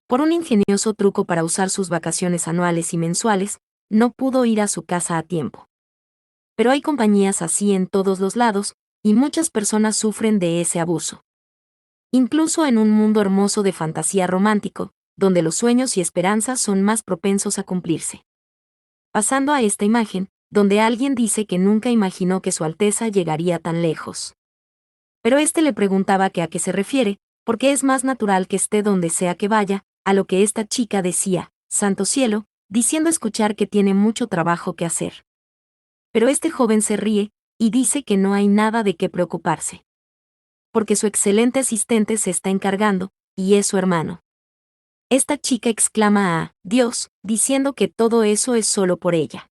por un ingenioso truco para usar sus vacaciones anuales y mensuales, no pudo ir a su casa a tiempo. Pero hay compañías así en todos los lados, y muchas personas sufren de ese abuso. Incluso en un mundo hermoso de fantasía romántico, donde los sueños y esperanzas son más propensos a cumplirse. Pasando a esta imagen, donde alguien dice que nunca imaginó que Su Alteza llegaría tan lejos. Pero le preguntaba que a qué se refiere, porque es más natural que esté donde sea que vaya, a lo que esta chica decía, santo cielo, diciendo escuchar que tiene mucho trabajo que hacer. Pero este joven se ríe, y dice que no hay nada de qué preocuparse. Porque su excelente asistente se está encargando, y es su hermano. Esta chica exclama a Dios, diciendo que todo eso es solo por ella.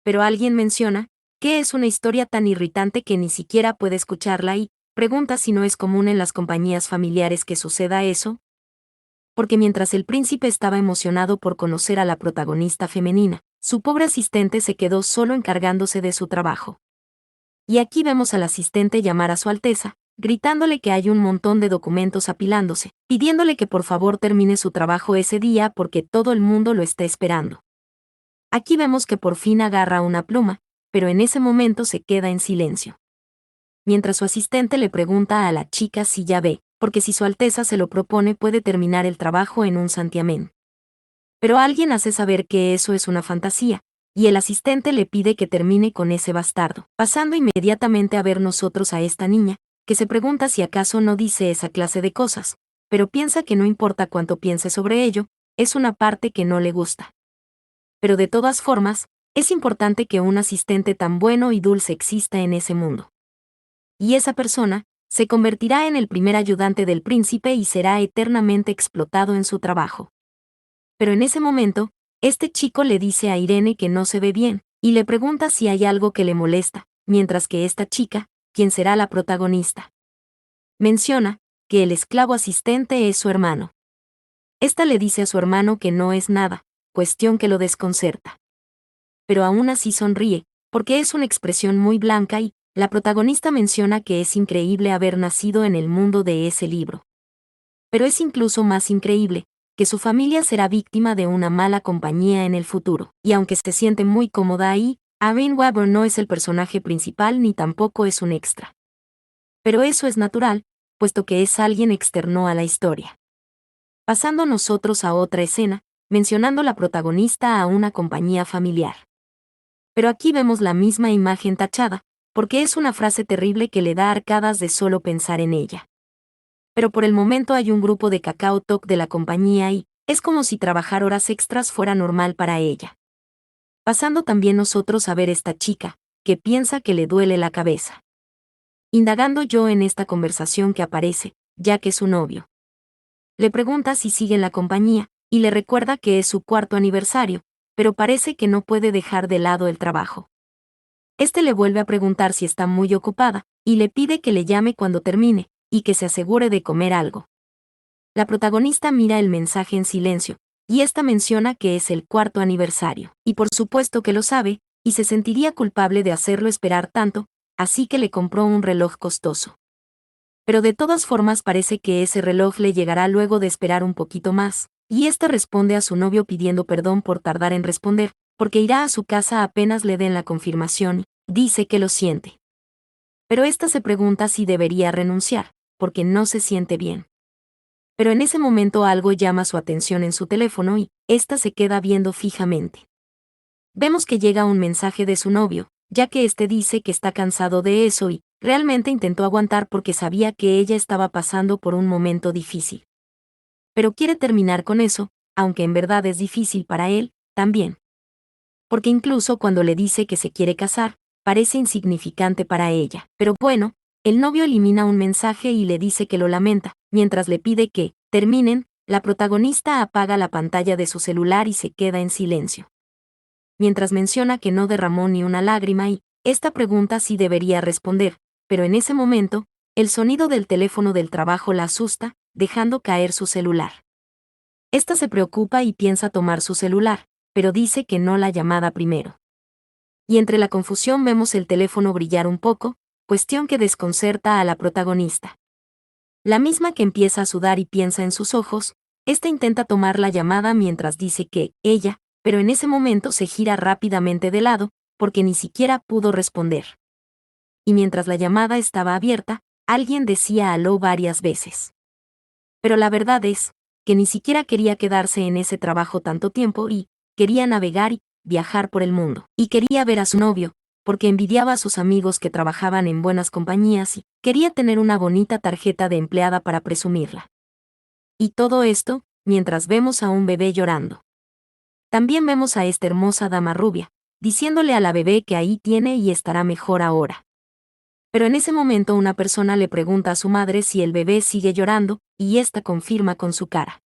Pero alguien menciona que es una historia tan irritante que ni siquiera puede escucharla y pregunta si no es común en las compañías familiares que suceda eso. Porque mientras el príncipe estaba emocionado por conocer a la protagonista femenina, su pobre asistente se quedó solo encargándose de su trabajo. Y aquí vemos al asistente llamar a Su Alteza, gritándole que hay un montón de documentos apilándose, pidiéndole que por favor termine su trabajo ese día porque todo el mundo lo está esperando. Aquí vemos que por fin agarra una pluma, pero en ese momento se queda en silencio. Mientras su asistente le pregunta a la chica si ya ve, porque si Su Alteza se lo propone puede terminar el trabajo en un santiamén. Pero alguien hace saber que eso es una fantasía, y el asistente le pide que termine con ese bastardo, pasando inmediatamente a ver nosotros a esta niña, que se pregunta si acaso no dice esa clase de cosas, pero piensa que no importa cuánto piense sobre ello, es una parte que no le gusta. Pero de todas formas, es importante que un asistente tan bueno y dulce exista en ese mundo. Y esa persona se convertirá en el primer ayudante del príncipe y será eternamente explotado en su trabajo. Pero en ese momento, este chico le dice a Irene que no se ve bien, y le pregunta si hay algo que le molesta, mientras que esta chica, quien será la protagonista, menciona que el esclavo asistente es su hermano. Esta le dice a su hermano que no es nada, cuestión que lo desconcerta. Pero aún así sonríe, porque es una expresión muy blanca y la protagonista menciona que es increíble haber nacido en el mundo de ese libro. Pero es incluso más increíble que su familia será víctima de una mala compañía en el futuro. Y aunque se siente muy cómoda ahí, Irene Weber no es el personaje principal ni tampoco es un extra. Pero eso es natural, puesto que es alguien externo a la historia. Pasando nosotros a otra escena, mencionando la protagonista a una compañía familiar. Pero aquí vemos la misma imagen tachada, porque es una frase terrible que le da arcadas de solo pensar en ella. Pero por el momento hay un grupo de Kakao Talk de la compañía y es como si trabajar horas extras fuera normal para ella. Pasando también nosotros a ver esta chica, que piensa que le duele la cabeza. Indagando yo en esta conversación que aparece, ya que es su novio. Le pregunta si sigue en la compañía, y le recuerda que es su 4º aniversario, pero parece que no puede dejar de lado el trabajo. Le vuelve a preguntar si está muy ocupada, y le pide que le llame cuando termine, y que se asegure de comer algo. La protagonista mira el mensaje en silencio, y esta menciona que es el 4º aniversario, y por supuesto que lo sabe, y se sentiría culpable de hacerlo esperar tanto, así que le compró un reloj costoso. Pero de todas formas parece que ese reloj le llegará luego de esperar un poquito más, y esta responde a su novio pidiendo perdón por tardar en responder, porque irá a su casa apenas le den la confirmación, y dice que lo siente. Pero esta se pregunta si debería renunciar, porque no se siente bien. Pero en ese momento algo llama su atención en su teléfono y esta se queda viendo fijamente. Vemos que llega un mensaje de su novio, ya que dice que está cansado de eso y realmente intentó aguantar porque sabía que ella estaba pasando por un momento difícil. Pero quiere terminar con eso, aunque en verdad es difícil para él, también. Porque incluso cuando le dice que se quiere casar, parece insignificante para ella. Pero bueno, el novio elimina un mensaje y le dice que lo lamenta, mientras le pide que terminen, la protagonista apaga la pantalla de su celular y se queda en silencio. Mientras menciona que no derramó ni una lágrima y esta pregunta sí debería responder, pero en ese momento, el sonido del teléfono del trabajo la asusta, dejando caer su celular. Esta se preocupa y piensa tomar su celular, pero dice que no la llamada primero. Y entre la confusión vemos el teléfono brillar un poco, cuestión que desconcerta a la protagonista. La misma que empieza a sudar y piensa en sus ojos, Esta intenta tomar la llamada mientras dice que ella, pero en ese momento se gira rápidamente de lado, porque ni siquiera pudo responder. Y mientras la llamada estaba abierta, alguien decía aló varias veces. Pero la verdad es que ni siquiera quería quedarse en ese trabajo tanto tiempo y quería navegar y viajar por el mundo. Y quería ver a su novio, porque envidiaba a sus amigos que trabajaban en buenas compañías y quería tener una bonita tarjeta de empleada para presumirla. Y todo esto, mientras vemos a un bebé llorando. También vemos a esta hermosa dama rubia, diciéndole a la bebé que ahí tiene y estará mejor ahora. Pero en ese momento una persona le pregunta a su madre si el bebé sigue llorando, y ésta confirma con su cara.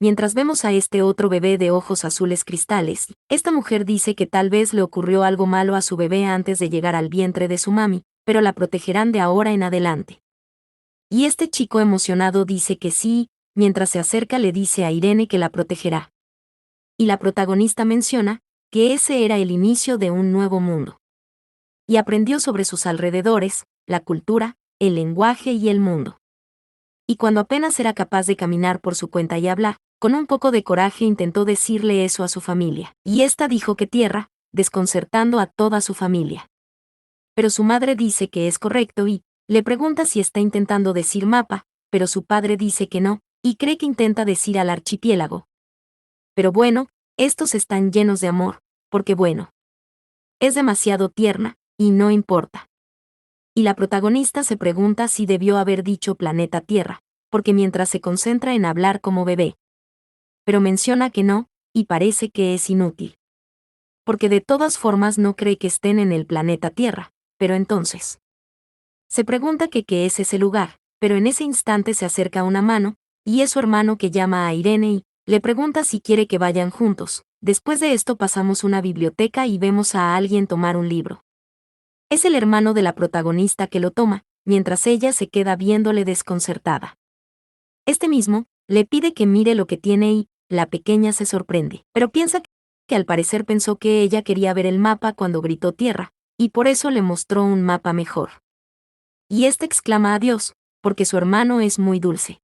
Mientras vemos a este otro bebé de ojos azules cristales, esta mujer dice que tal vez le ocurrió algo malo a su bebé antes de llegar al vientre de su mami, pero la protegerán de ahora en adelante. Y este chico emocionado dice que sí, mientras se acerca le dice a Irene que la protegerá. Y la protagonista menciona que ese era el inicio de un nuevo mundo. Y aprendió sobre sus alrededores, la cultura, el lenguaje y el mundo. Y cuando apenas era capaz de caminar por su cuenta y hablar, con un poco de coraje intentó decirle eso a su familia. Y ésta dijo que tierra, desconcertando a toda su familia. Pero su madre dice que es correcto y le pregunta si está intentando decir mapa, pero su padre dice que no, y cree que intenta decir al archipiélago. Pero bueno, estos están llenos de amor, porque bueno. Es demasiado tierna, y no importa. Y la protagonista se pregunta si debió haber dicho planeta Tierra, porque mientras se concentra en hablar como bebé. Pero menciona que no, y parece que es inútil. Porque de todas formas no cree que estén en el planeta Tierra, pero entonces. Se pregunta que qué es ese lugar, pero en ese instante se acerca una mano, y es su hermano que llama a Irene y le pregunta si quiere que vayan juntos. Después de esto pasamos una biblioteca y vemos a alguien tomar un libro. Es el hermano de la protagonista que lo toma, mientras ella se queda viéndole desconcertada. Este mismo le pide que mire lo que tiene y la pequeña se sorprende, pero piensa que al parecer pensó que ella quería ver el mapa cuando gritó tierra, y por eso le mostró un mapa mejor. Y este exclama a Dios, porque su hermano es muy dulce.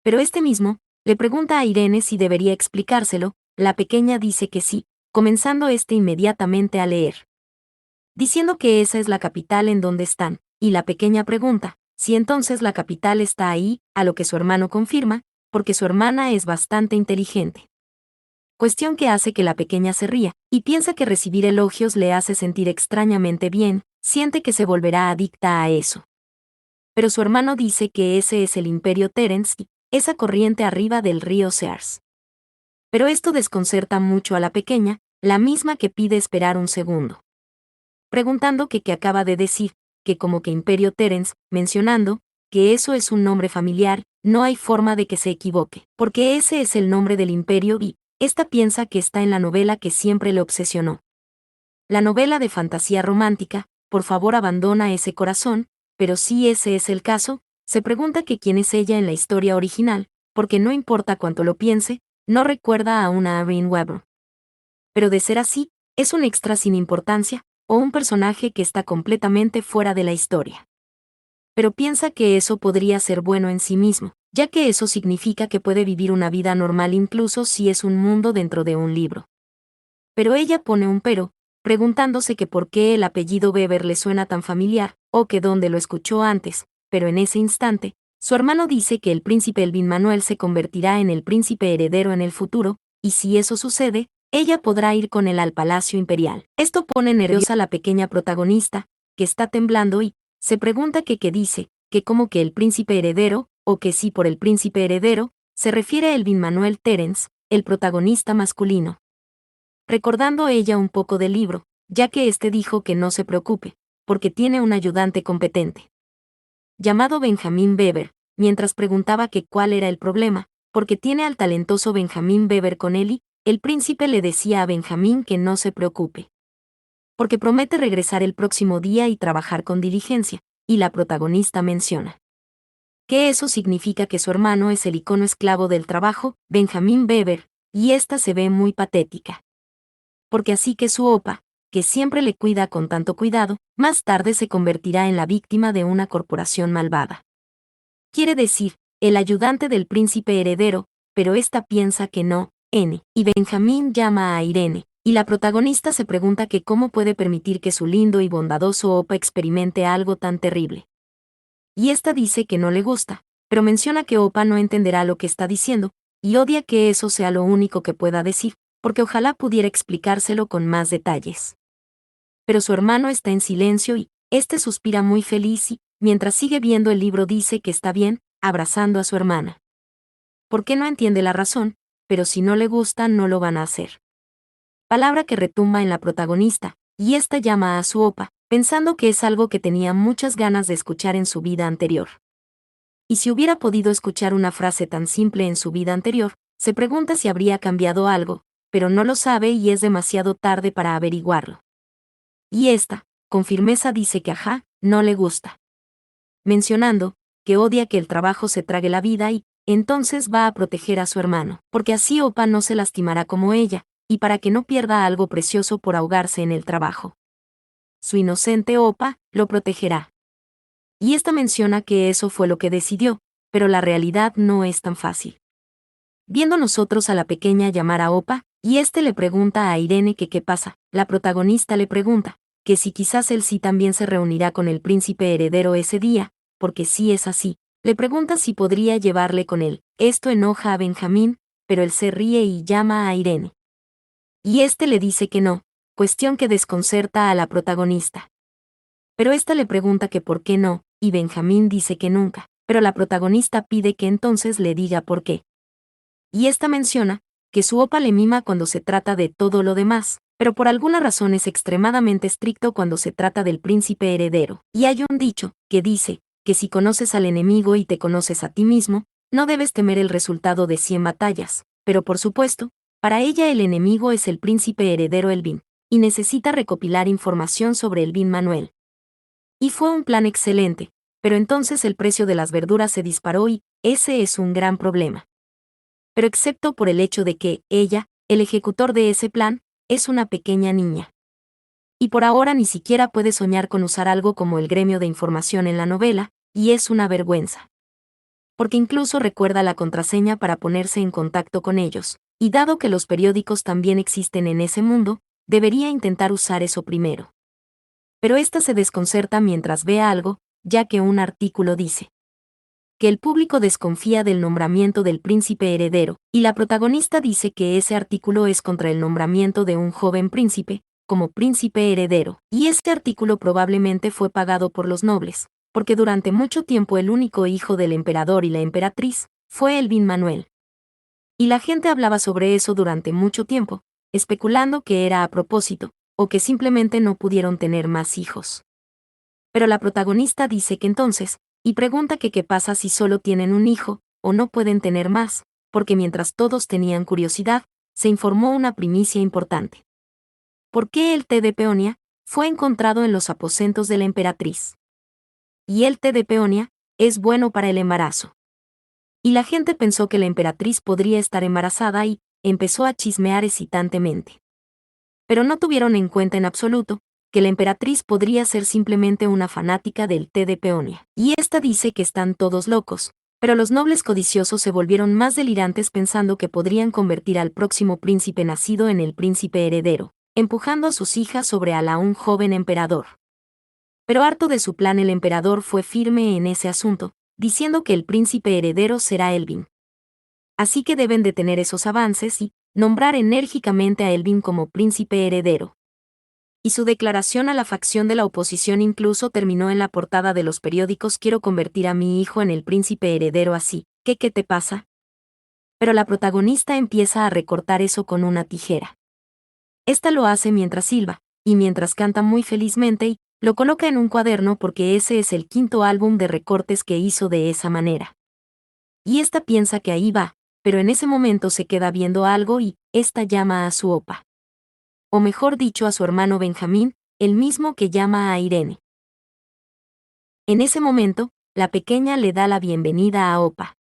Pero este mismo le pregunta a Irene si debería explicárselo, la pequeña dice que sí, comenzando inmediatamente a leer. Diciendo que esa es la capital en donde están, y la pequeña pregunta si entonces la capital está ahí, a lo que su hermano confirma, porque su hermana es bastante inteligente. Cuestión que hace que la pequeña se ría, y piensa que recibir elogios le hace sentir extrañamente bien, siente que se volverá adicta a eso. Pero su hermano dice que ese es el Imperio Terence y esa corriente arriba del río Sears. Pero esto desconcerta mucho a la pequeña, la misma que pide esperar un segundo. Preguntando que qué acaba de decir, que como que Imperio Terence, mencionando que eso es un nombre familiar, no hay forma de que se equivoque, porque ese es el nombre del imperio y esta piensa que está en la novela que siempre le obsesionó. La novela de fantasía romántica, por favor abandona ese corazón, pero si ese es el caso, se pregunta que quién es ella en la historia original, porque no importa cuánto lo piense, no recuerda a una Irene Weber. Pero de ser así, es un extra sin importancia, o un personaje que está completamente fuera de la historia. Pero piensa que eso podría ser bueno en sí mismo, ya que eso significa que puede vivir una vida normal incluso si es un mundo dentro de un libro. Pero ella pone un pero, preguntándose que por qué el apellido Weber le suena tan familiar, o que dónde lo escuchó antes, pero en ese instante, su hermano dice que el príncipe Elvin Manuel se convertirá en el príncipe heredero en el futuro, y si eso sucede, ella podrá ir con él al palacio imperial. Esto pone nerviosa a la pequeña protagonista, que está temblando y se pregunta que qué dice, que como que el príncipe heredero, o que si por el príncipe heredero, se refiere a Elvin Manuel Terence, el protagonista masculino. Recordando ella un poco del libro, ya que éste dijo que no se preocupe, porque tiene un ayudante competente. Llamado Benjamin Weber, mientras preguntaba que cuál era el problema, porque tiene al talentoso Benjamin Weber con él y el príncipe le decía a Benjamin que no se preocupe. Porque promete regresar el próximo día y trabajar con diligencia, y la protagonista menciona que eso significa que su hermano es el icono esclavo del trabajo, Benjamin Weber, y esta se ve muy patética. Porque así que su opa, que siempre le cuida con tanto cuidado, más tarde se convertirá en la víctima de una corporación malvada. Quiere decir, el ayudante del príncipe heredero, pero esta piensa que no, y Benjamín llama a Irene, y la protagonista se pregunta que cómo puede permitir que su lindo y bondadoso Opa experimente algo tan terrible. Y esta dice que no le gusta, pero menciona que Opa no entenderá lo que está diciendo, y odia que eso sea lo único que pueda decir, porque ojalá pudiera explicárselo con más detalles. Pero su hermano está en silencio y este suspira muy feliz y, mientras sigue viendo el libro, dice que está bien, abrazando a su hermana. Porque no entiende la razón, pero si no le gusta no lo van a hacer. Palabra que retumba en la protagonista, y esta llama a su Opa, pensando que es algo que tenía muchas ganas de escuchar en su vida anterior. Y si hubiera podido escuchar una frase tan simple en su vida anterior, se pregunta si habría cambiado algo, pero no lo sabe y es demasiado tarde para averiguarlo. Y esta, con firmeza dice que no le gusta. Mencionando, que odia que el trabajo se trague la vida y, entonces va a proteger a su hermano, porque así Opa no se lastimará como ella, y para que no pierda algo precioso por ahogarse en el trabajo. Su inocente Opa lo protegerá. Y esta menciona que eso fue lo que decidió, pero la realidad no es tan fácil. Viendo nosotros a la pequeña llamar a Opa, y este le pregunta a Irene que qué pasa, la protagonista le pregunta, que si quizás él sí también se reunirá con el príncipe heredero ese día, porque si es así, le pregunta si podría llevarle con él. Esto enoja a Benjamín, pero él se ríe y llama a Irene. Y este le dice que no, cuestión que desconcerta a la protagonista. Pero esta le pregunta que por qué no, y Benjamín dice que nunca, pero la protagonista pide que entonces le diga por qué. Y esta menciona que su Opa le mima cuando se trata de todo lo demás, pero por alguna razón es extremadamente estricto cuando se trata del príncipe heredero. Y hay un dicho que dice que si conoces al enemigo y te conoces a ti mismo, no debes temer el resultado de 100 batallas, pero por supuesto, para ella el enemigo es el príncipe heredero Elvin, y necesita recopilar información sobre Elvin Manuel. Y fue un plan excelente, pero entonces el precio de las verduras se disparó y ese es un gran problema. Pero excepto por el hecho de que ella, el ejecutor de ese plan, es una pequeña niña. Y por ahora ni siquiera puede soñar con usar algo como el gremio de información en la novela, y es una vergüenza. Porque incluso recuerda la contraseña para ponerse en contacto con ellos, y dado que los periódicos también existen en ese mundo, debería intentar usar eso primero. Pero esta se desconcerta mientras ve algo, ya que un artículo dice que el público desconfía del nombramiento del príncipe heredero, y la protagonista dice que ese artículo es contra el nombramiento de un joven príncipe, como príncipe heredero, y este artículo probablemente fue pagado por los nobles, porque durante mucho tiempo el único hijo del emperador y la emperatriz fue Elvin Manuel. Y la gente hablaba sobre eso durante mucho tiempo, especulando que era a propósito, o que simplemente no pudieron tener más hijos. Pero la protagonista dice que entonces, y pregunta que qué pasa si solo tienen un hijo, o no pueden tener más, porque mientras todos tenían curiosidad, se informó una primicia importante. ¿Por qué el té de peonia fue encontrado en los aposentos de la emperatriz? Y el té de peonia es bueno para el embarazo. Y la gente pensó que la emperatriz podría estar embarazada y empezó a chismear excitantemente. Pero no tuvieron en cuenta en absoluto que la emperatriz podría ser simplemente una fanática del té de peonia. Y esta dice que están todos locos, pero los nobles codiciosos se volvieron más delirantes pensando que podrían convertir al próximo príncipe nacido en el príncipe heredero, empujando a sus hijas sobre un joven emperador. Pero harto de su plan, el emperador fue firme en ese asunto, diciendo que el príncipe heredero será Elvin. Así que deben detener esos avances y nombrar enérgicamente a Elvin como príncipe heredero. Y su declaración a la facción de la oposición incluso terminó en la portada de los periódicos: quiero convertir a mi hijo en el príncipe heredero así, ¿qué te pasa? Pero la protagonista empieza a recortar eso con una tijera. Esta lo hace mientras silba, y mientras canta muy felizmente y lo coloca en un cuaderno porque ese es el 5º álbum de recortes que hizo de esa manera. Y esta piensa que ahí va, pero en ese momento se queda viendo algo y esta llama a su Opa. O mejor dicho, a su hermano Benjamín, el mismo que llama a Irene. En ese momento, la pequeña le da la bienvenida a Opa.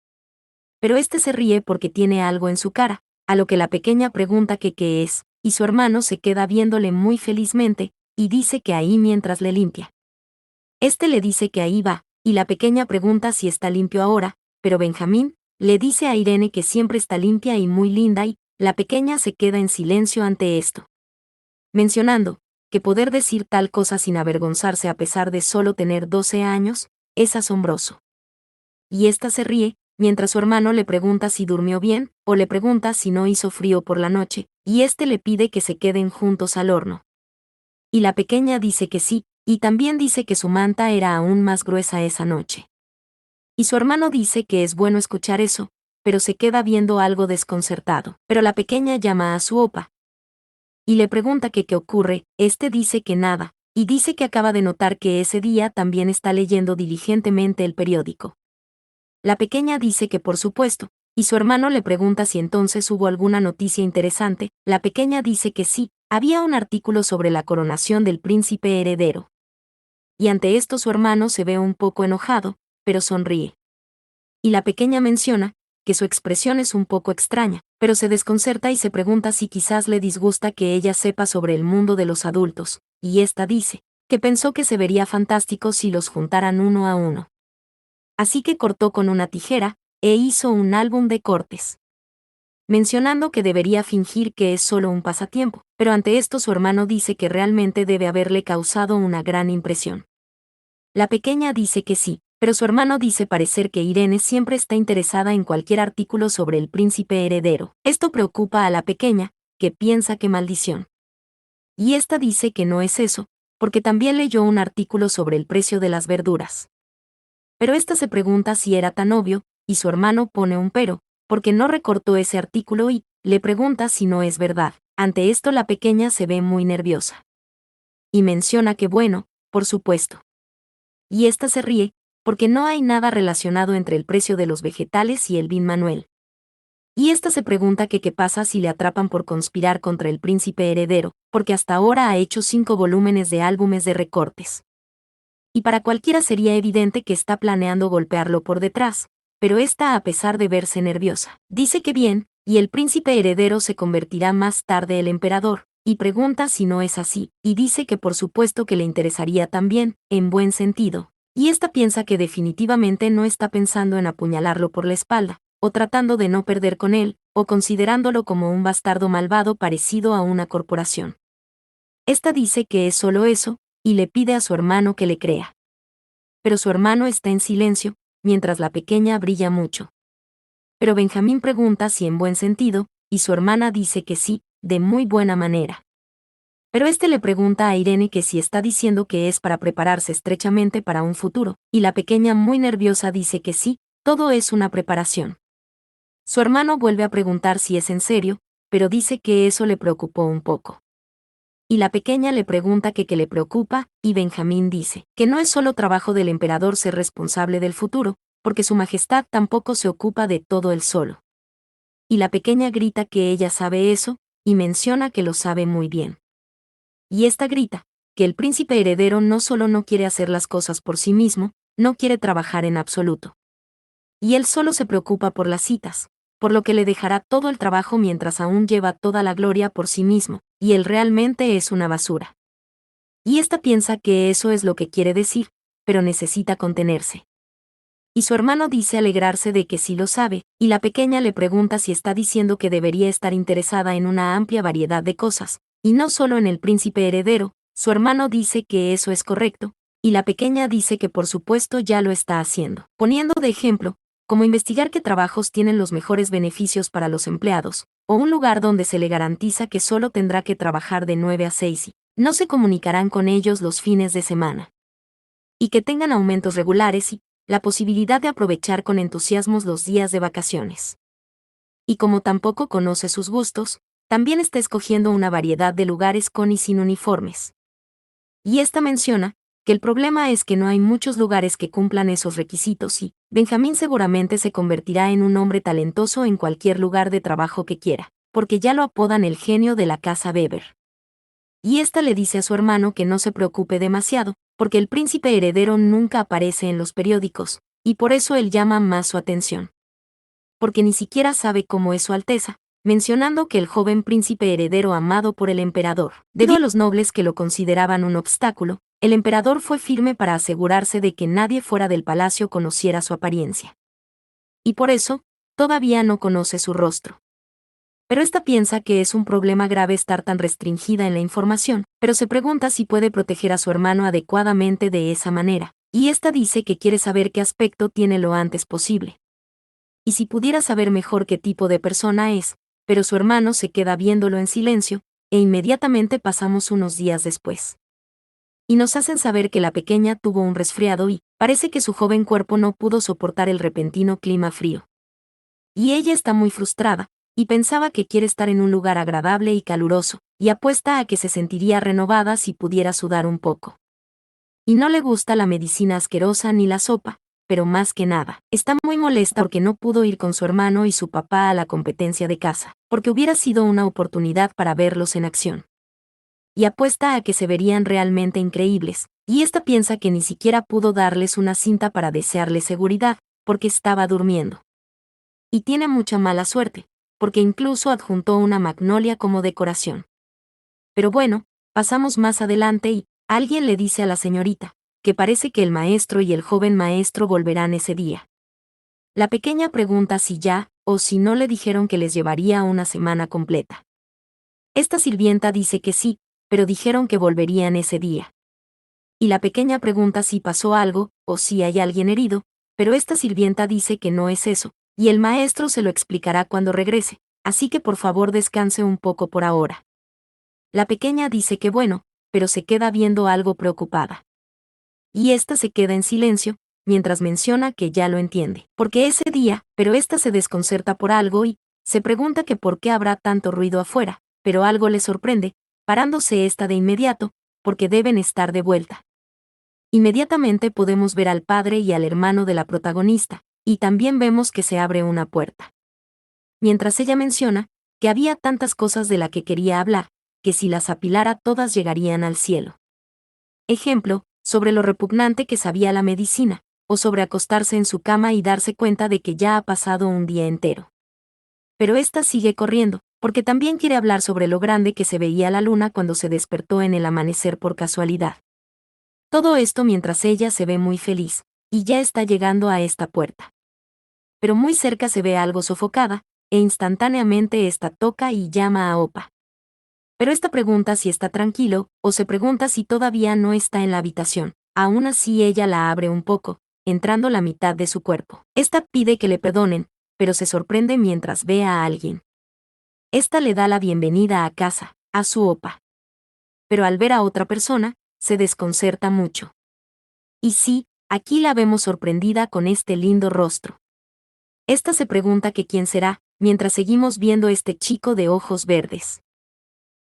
Pero este se ríe porque tiene algo en su cara, a lo que la pequeña pregunta que qué es, y su hermano se queda viéndole muy felizmente, y dice que ahí mientras le limpia. Este le dice que ahí va, y la pequeña pregunta si está limpio ahora, pero Benjamín le dice a Irene que siempre está limpia y muy linda y la pequeña se queda en silencio ante esto, mencionando que poder decir tal cosa sin avergonzarse a pesar de solo tener 12 años, es asombroso. Y ésta se ríe, mientras su hermano le pregunta si durmió bien, o le pregunta si no hizo frío por la noche, y éste le pide que se queden juntos al horno. Y la pequeña dice que sí, y también dice que su manta era aún más gruesa esa noche. Y su hermano dice que es bueno escuchar eso, pero se queda viendo algo desconcertado. Pero la pequeña llama a su opa y le pregunta que qué ocurre, este dice que nada, y dice que acaba de notar que ese día también está leyendo diligentemente el periódico. La pequeña dice que por supuesto, y su hermano le pregunta si entonces hubo alguna noticia interesante, la pequeña dice que sí, había un artículo sobre la coronación del príncipe heredero. Y ante esto su hermano se ve un poco enojado, pero sonríe. Y la pequeña menciona que su expresión es un poco extraña, pero se desconcerta y se pregunta si quizás le disgusta que ella sepa sobre el mundo de los adultos, y ésta dice que pensó que se vería fantástico si los juntaran uno a uno. Así que cortó con una tijera, e hizo un álbum de cortes, mencionando que debería fingir que es solo un pasatiempo, pero ante esto su hermano dice que realmente debe haberle causado una gran impresión. La pequeña dice que sí, pero su hermano dice parecer que Irene siempre está interesada en cualquier artículo sobre el príncipe heredero. Esto preocupa a la pequeña, que piensa que maldición. Y esta dice que no es eso, porque también leyó un artículo sobre el precio de las verduras. Pero esta se pregunta si era tan obvio, y su hermano pone un pero, porque no recortó ese artículo y le pregunta si no es verdad. Ante esto la pequeña se ve muy nerviosa. Y menciona que bueno, por supuesto. Y ésta se ríe, porque no hay nada relacionado entre el precio de los vegetales y el bin Manuel. Y ésta se pregunta que qué pasa si le atrapan por conspirar contra el príncipe heredero, porque hasta ahora ha hecho 5 volúmenes de álbumes de recortes. Y para cualquiera sería evidente que está planeando golpearlo por detrás, pero ésta a pesar de verse nerviosa, dice que bien, y el príncipe heredero se convertirá más tarde el emperador, y pregunta si no es así, y dice que por supuesto que le interesaría también, en buen sentido. Y ésta piensa que definitivamente no está pensando en apuñalarlo por la espalda, o tratando de no perder con él, o considerándolo como un bastardo malvado parecido a una corporación. Esta dice que es solo eso, y le pide a su hermano que le crea. Pero su hermano está en silencio, mientras la pequeña brilla mucho. Pero Benjamín pregunta si en buen sentido, y su hermana dice que sí, de muy buena manera. Pero este le pregunta a Irene que si está diciendo que es para prepararse estrechamente para un futuro, y la pequeña muy nerviosa dice que sí, todo es una preparación. Su hermano vuelve a preguntar si es en serio, pero dice que eso le preocupó un poco. Y la pequeña le pregunta que qué le preocupa, y Benjamín dice que no es solo trabajo del emperador ser responsable del futuro, porque su majestad tampoco se ocupa de todo él solo. Y la pequeña grita que ella sabe eso, y menciona que lo sabe muy bien. Y esta grita que el príncipe heredero no solo no quiere hacer las cosas por sí mismo, no quiere trabajar en absoluto. Y él solo se preocupa por las citas, por lo que le dejará todo el trabajo mientras aún lleva toda la gloria por sí mismo, y él realmente es una basura. Y ésta piensa que eso es lo que quiere decir, pero necesita contenerse. Y su hermano dice alegrarse de que sí lo sabe, y la pequeña le pregunta si está diciendo que debería estar interesada en una amplia variedad de cosas, y no solo en el príncipe heredero. Su hermano dice que eso es correcto, y la pequeña dice que por supuesto ya lo está haciendo, poniendo de ejemplo, como investigar qué trabajos tienen los mejores beneficios para los empleados, o un lugar donde se le garantiza que solo tendrá que trabajar de 9 a 6 y no se comunicarán con ellos los fines de semana. Y que tengan aumentos regulares y la posibilidad de aprovechar con entusiasmo los días de vacaciones. Y como tampoco conoce sus gustos, también está escogiendo una variedad de lugares con y sin uniformes. Y esta menciona que el problema es que no hay muchos lugares que cumplan esos requisitos y Benjamín seguramente se convertirá en un hombre talentoso en cualquier lugar de trabajo que quiera, porque ya lo apodan el genio de la casa Weber. Y esta le dice a su hermano que no se preocupe demasiado, porque el príncipe heredero nunca aparece en los periódicos, y por eso él llama más su atención. Porque ni siquiera sabe cómo es su Alteza, mencionando que el joven príncipe heredero amado por el emperador, debido a los nobles que lo consideraban un obstáculo, el emperador fue firme para asegurarse de que nadie fuera del palacio conociera su apariencia. Y por eso, todavía no conoce su rostro. Pero esta piensa que es un problema grave estar tan restringida en la información, pero se pregunta si puede proteger a su hermano adecuadamente de esa manera, y esta dice que quiere saber qué aspecto tiene lo antes posible. Y si pudiera saber mejor qué tipo de persona es, pero su hermano se queda viéndolo en silencio, e inmediatamente pasamos unos días después. Y nos hacen saber que la pequeña tuvo un resfriado y parece que su joven cuerpo no pudo soportar el repentino clima frío. Y ella está muy frustrada, y pensaba que quiere estar en un lugar agradable y caluroso, y apuesta a que se sentiría renovada si pudiera sudar un poco. Y no le gusta la medicina asquerosa ni la sopa, pero más que nada, está muy molesta porque no pudo ir con su hermano y su papá a la competencia de caza, porque hubiera sido una oportunidad para verlos en acción. Y apuesta a que se verían realmente increíbles, y esta piensa que ni siquiera pudo darles una cinta para desearles seguridad, porque estaba durmiendo. Y tiene mucha mala suerte, porque incluso adjuntó una magnolia como decoración. Pero bueno, pasamos más adelante y alguien le dice a la señorita, que parece que el maestro y el joven maestro volverán ese día. La pequeña pregunta si ya, o si no le dijeron que les llevaría una semana completa. Esta sirvienta dice que sí, pero dijeron que volverían ese día. Y la pequeña pregunta si pasó algo, o si hay alguien herido, pero esta sirvienta dice que no es eso, y el maestro se lo explicará cuando regrese, así que por favor descanse un poco por ahora. La pequeña dice que bueno, pero se queda viendo algo preocupada. Y esta se queda en silencio, mientras menciona que ya lo entiende, porque ese día, pero esta se desconcerta por algo y se pregunta que por qué habrá tanto ruido afuera, pero algo le sorprende, parándose esta de inmediato, porque deben estar de vuelta. Inmediatamente podemos ver al padre y al hermano de la protagonista, y también vemos que se abre una puerta. Mientras ella menciona que había tantas cosas de las que quería hablar, que si las apilara todas llegarían al cielo. Ejemplo, sobre lo repugnante que sabía la medicina, o sobre acostarse en su cama y darse cuenta de que ya ha pasado un día entero. Pero esta sigue corriendo, porque también quiere hablar sobre lo grande que se veía la luna cuando se despertó en el amanecer por casualidad. Todo esto mientras ella se ve muy feliz, y ya está llegando a esta puerta. Pero muy cerca se ve algo sofocada, e instantáneamente esta toca y llama a Opa. Pero esta pregunta si está tranquilo, o se pregunta si todavía no está en la habitación. Aún así ella la abre un poco, entrando la mitad de su cuerpo. Esta pide que le perdonen, pero se sorprende mientras ve a alguien. Esta le da la bienvenida a casa, a su Opa. Pero al ver a otra persona, se desconcerta mucho. Y sí, aquí la vemos sorprendida con este lindo rostro. Esta se pregunta que quién será, mientras seguimos viendo este chico de ojos verdes.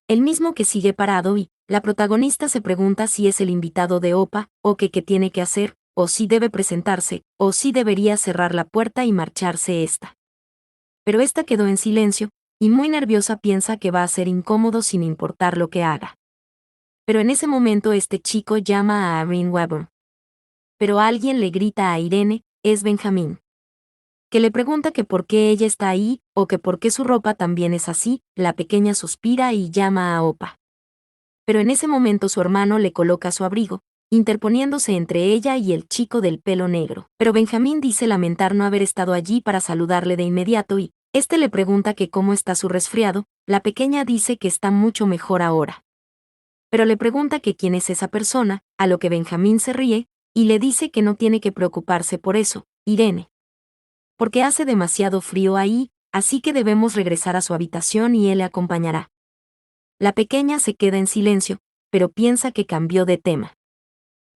El mismo que sigue parado y, la protagonista se pregunta si es el invitado de Opa, o que qué tiene que hacer, o si debe presentarse, o si debería cerrar la puerta y marcharse esta. Pero esta quedó en silencio, y muy nerviosa piensa que va a ser incómodo sin importar lo que haga. Pero en ese momento este chico llama a Irene Weber. Pero alguien le grita a Irene, es Benjamín. Que le pregunta que por qué ella está ahí, o que por qué su ropa también es así, la pequeña suspira y llama a Opa. Pero en ese momento su hermano le coloca su abrigo, interponiéndose entre ella y el chico del pelo negro. Pero Benjamín dice lamentar no haber estado allí para saludarle de inmediato y, este le pregunta que cómo está su resfriado, la pequeña dice que está mucho mejor ahora. Pero le pregunta que quién es esa persona, a lo que Benjamín se ríe, y le dice que no tiene que preocuparse por eso, Irene. Porque hace demasiado frío ahí, así que debemos regresar a su habitación y él le acompañará. La pequeña se queda en silencio, pero piensa que cambió de tema.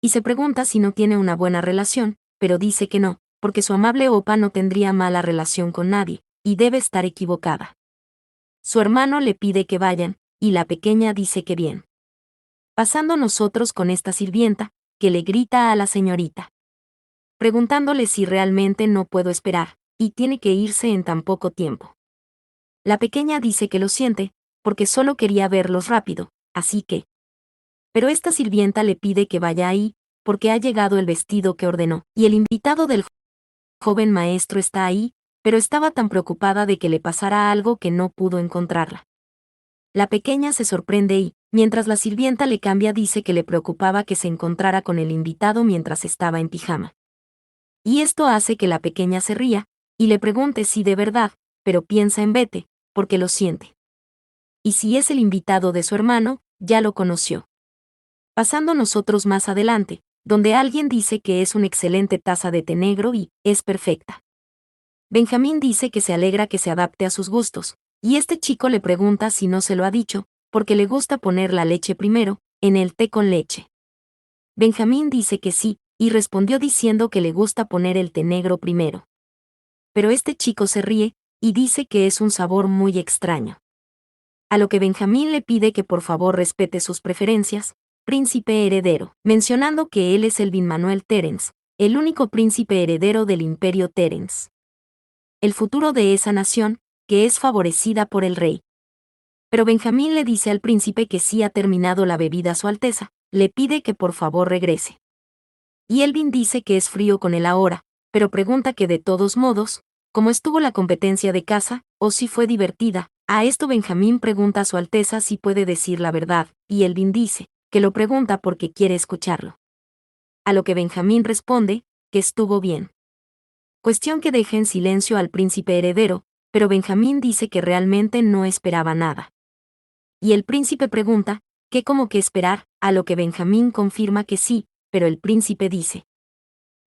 Y se pregunta si no tiene una buena relación, pero dice que no, porque su amable Opa no tendría mala relación con nadie, y debe estar equivocada. Su hermano le pide que vayan, y la pequeña dice que bien. Pasando nosotros con esta sirvienta, que le grita a la señorita, preguntándole si realmente no puedo esperar, y tiene que irse en tan poco tiempo. La pequeña dice que lo siente, porque solo quería verlos rápido, así que. Pero esta sirvienta le pide que vaya ahí, porque ha llegado el vestido que ordenó, y el invitado del joven maestro está ahí, pero estaba tan preocupada de que le pasara algo que no pudo encontrarla. La pequeña se sorprende y, mientras la sirvienta le cambia, dice que le preocupaba que se encontrara con el invitado mientras estaba en pijama. Y esto hace que la pequeña se ría, y le pregunte si de verdad, pero piensa en vete, porque lo siente. Y si es el invitado de su hermano, ya lo conoció. Pasando nosotros más adelante, donde alguien dice que es una excelente taza de té negro y es perfecta. Benjamín dice que se alegra que se adapte a sus gustos, y este chico le pregunta si no se lo ha dicho, porque le gusta poner la leche primero, en el té con leche. Benjamín dice que sí, y respondió diciendo que le gusta poner el té negro primero. Pero este chico se ríe, y dice que es un sabor muy extraño. A lo que Benjamín le pide que por favor respete sus preferencias, príncipe heredero, mencionando que él es Elvin Manuel Terence, el único príncipe heredero del imperio Terence. El futuro de esa nación, que es favorecida por el rey. Pero Benjamín le dice al príncipe que sí ha terminado la bebida Su Alteza, le pide que por favor regrese. Y Elvin dice que es frío con él ahora, pero pregunta que de todos modos, ¿cómo estuvo la competencia de caza, o si fue divertida? A esto Benjamín pregunta a Su Alteza si puede decir la verdad, y Elvin dice, que lo pregunta porque quiere escucharlo. A lo que Benjamín responde, que estuvo bien. Cuestión que deja en silencio al príncipe heredero, pero Benjamín dice que realmente no esperaba nada. Y el príncipe pregunta, ¿qué como que esperar? A lo que Benjamín confirma que sí, pero el príncipe dice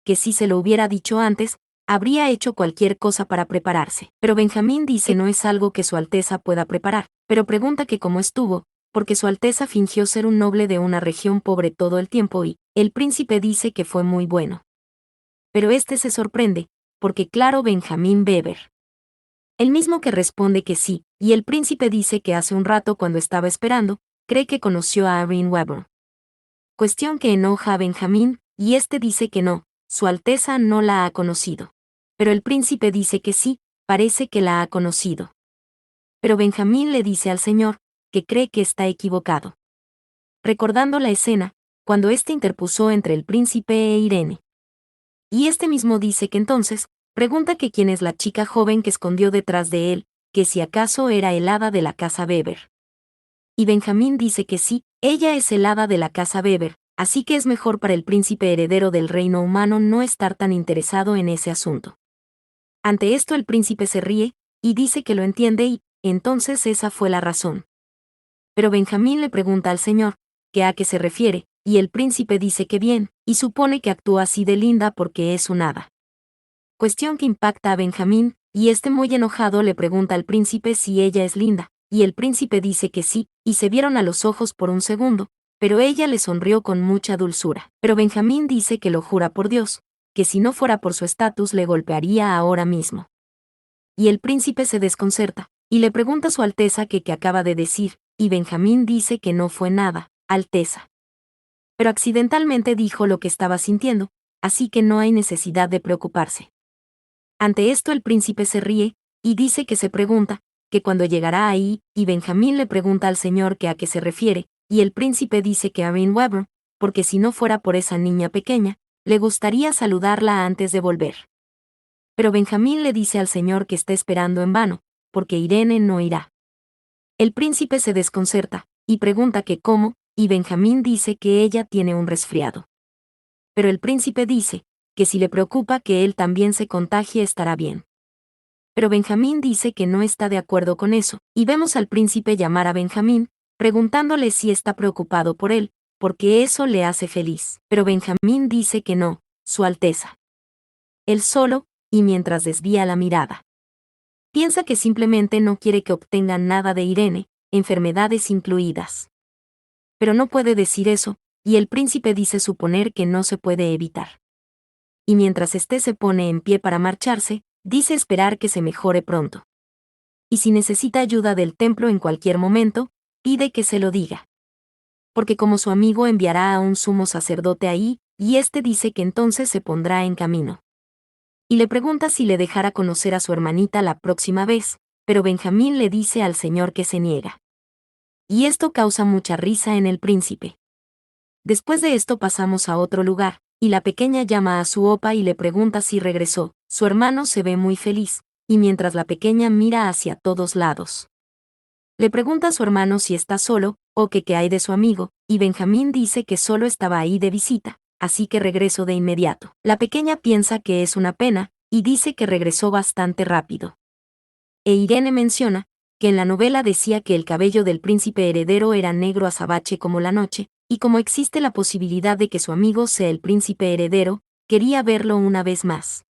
que si se lo hubiera dicho antes, habría hecho cualquier cosa para prepararse. Pero Benjamín dice no es algo que Su Alteza pueda preparar, pero pregunta que cómo estuvo, porque Su Alteza fingió ser un noble de una región pobre todo el tiempo y el príncipe dice que fue muy bueno. Pero este se sorprende, porque claro Benjamín Weber. El mismo que responde que sí, y el príncipe dice que hace un rato cuando estaba esperando, cree que conoció a Irene Weber. Cuestión que enoja a Benjamín, y este dice que no, Su Alteza no la ha conocido. Pero el príncipe dice que sí, parece que la ha conocido. Pero Benjamín le dice al señor, que cree que está equivocado. Recordando la escena, cuando éste interpuso entre el príncipe e Irene. Y este mismo dice que entonces, pregunta que quién es la chica joven que escondió detrás de él, que si acaso era el hada de la casa Weber. Y Benjamín dice que sí, ella es el hada de la casa Weber, así que es mejor para el príncipe heredero del reino humano no estar tan interesado en ese asunto. Ante esto el príncipe se ríe, y dice que lo entiende y, entonces esa fue la razón. Pero Benjamín le pregunta al señor, que a qué se refiere, y el príncipe dice que bien, y supone que actúa así de linda porque es un hada. Cuestión que impacta a Benjamín, y este muy enojado le pregunta al príncipe si ella es linda, y el príncipe dice que sí, y se vieron a los ojos por un segundo, pero ella le sonrió con mucha dulzura. Pero Benjamín dice que lo jura por Dios, que si no fuera por su estatus le golpearía ahora mismo. Y el príncipe se desconcerta, y le pregunta a Su Alteza que qué acaba de decir, y Benjamín dice que no fue nada, Alteza. Pero accidentalmente dijo lo que estaba sintiendo, así que no hay necesidad de preocuparse. Ante esto el príncipe se ríe, y dice que se pregunta, que cuando llegará ahí, y Benjamín le pregunta al señor que a qué se refiere, y el príncipe dice que a Irene Weber, porque si no fuera por esa niña pequeña, le gustaría saludarla antes de volver. Pero Benjamín le dice al señor que está esperando en vano, porque Irene no irá. El príncipe se desconcerta, y pregunta que cómo, y Benjamín dice que ella tiene un resfriado. Pero el príncipe dice, que si le preocupa que él también se contagie estará bien. Pero Benjamín dice que no está de acuerdo con eso, y vemos al príncipe llamar a Benjamín, preguntándole si está preocupado por él, porque eso le hace feliz. Pero Benjamín dice que no, Su Alteza. Él solo, y mientras desvía la mirada. Piensa que simplemente no quiere que obtengan nada de Irene, enfermedades incluidas. Pero no puede decir eso, y el príncipe dice suponer que no se puede evitar. Y mientras éste se pone en pie para marcharse, dice esperar que se mejore pronto. Y si necesita ayuda del templo en cualquier momento, pide que se lo diga. Porque como su amigo enviará a un sumo sacerdote ahí, y éste dice que entonces se pondrá en camino. Y le pregunta si le dejará conocer a su hermanita la próxima vez, pero Benjamín le dice al señor que se niega. Y esto causa mucha risa en el príncipe. Después de esto pasamos a otro lugar, y la pequeña llama a su opa y le pregunta si regresó. Su hermano se ve muy feliz, y mientras la pequeña mira hacia todos lados. Le pregunta a su hermano si está solo, o que qué hay de su amigo, y Benjamín dice que solo estaba ahí de visita, así que regreso de inmediato. La pequeña piensa que es una pena, y dice que regresó bastante rápido. E Irene menciona que en la novela decía que el cabello del príncipe heredero era negro azabache como la noche, y como existe la posibilidad de que su amigo sea el príncipe heredero, quería verlo una vez más.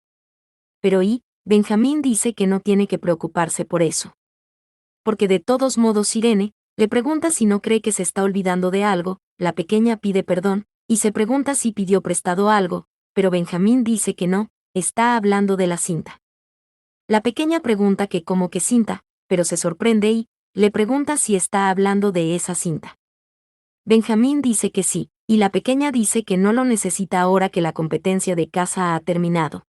Pero Benjamín dice que no tiene que preocuparse por eso. Porque de todos modos Irene le pregunta si no cree que se está olvidando de algo, la pequeña pide perdón, y se pregunta si pidió prestado algo, pero Benjamín dice que no, está hablando de la cinta. La pequeña pregunta que cómo que cinta, pero se sorprende y le pregunta si está hablando de esa cinta. Benjamín dice que sí, y la pequeña dice que no lo necesita ahora que la competencia de caza ha terminado.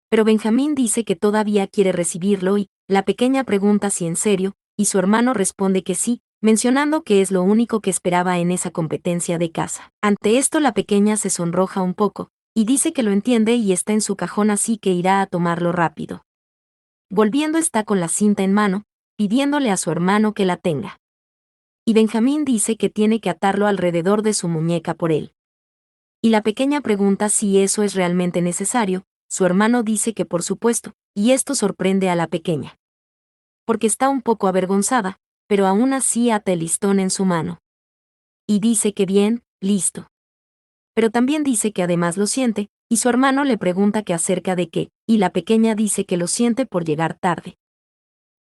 Pero Benjamín dice que todavía quiere recibirlo y la pequeña pregunta si en serio, y su hermano responde que sí, mencionando que es lo único que esperaba en esa competencia de caza. Ante esto la pequeña se sonroja un poco, y dice que lo entiende y está en su cajón así que irá a tomarlo rápido. Volviendo está con la cinta en mano, pidiéndole a su hermano que la tenga. Y Benjamín dice que tiene que atarlo alrededor de su muñeca por él. Y la pequeña pregunta si eso es realmente necesario, su hermano dice que por supuesto, y esto sorprende a la pequeña. Porque está un poco avergonzada, pero aún así ata el listón en su mano. Y dice que bien, listo. Pero también dice que además lo siente, y su hermano le pregunta que acerca de qué, y la pequeña dice que lo siente por llegar tarde.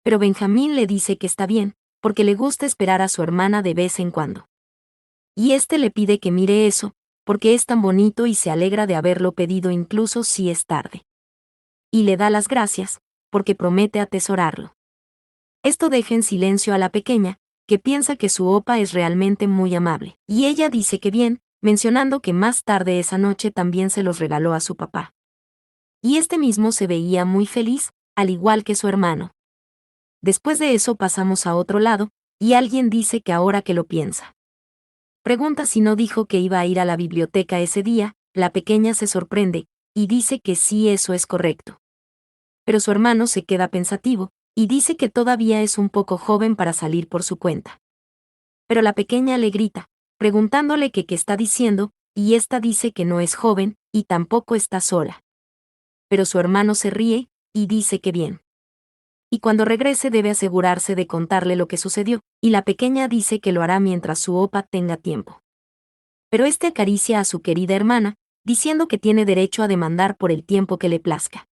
Pero Benjamín le dice que está bien, porque le gusta esperar a su hermana de vez en cuando. Y este le pide que mire eso, porque es tan bonito y se alegra de haberlo pedido incluso si es tarde. Y le da las gracias, porque promete atesorarlo. Esto deja en silencio a la pequeña, que piensa que su opa es realmente muy amable, y ella dice que bien, mencionando que más tarde esa noche también se los regaló a su papá. Y este mismo se veía muy feliz, al igual que su hermano. Después de eso pasamos a otro lado, y alguien dice que ahora que lo piensa. Pregunta si no dijo que iba a ir a la biblioteca ese día, la pequeña se sorprende, y dice que sí eso es correcto. Pero su hermano se queda pensativo, y dice que todavía es un poco joven para salir por su cuenta. Pero la pequeña le grita, preguntándole que qué está diciendo, y ésta dice que no es joven, y tampoco está sola. Pero su hermano se ríe, y dice que bien. Y cuando regrese debe asegurarse de contarle lo que sucedió, y la pequeña dice que lo hará mientras su opa tenga tiempo. Pero este acaricia a su querida hermana, diciendo que tiene derecho a demandar por el tiempo que le plazca.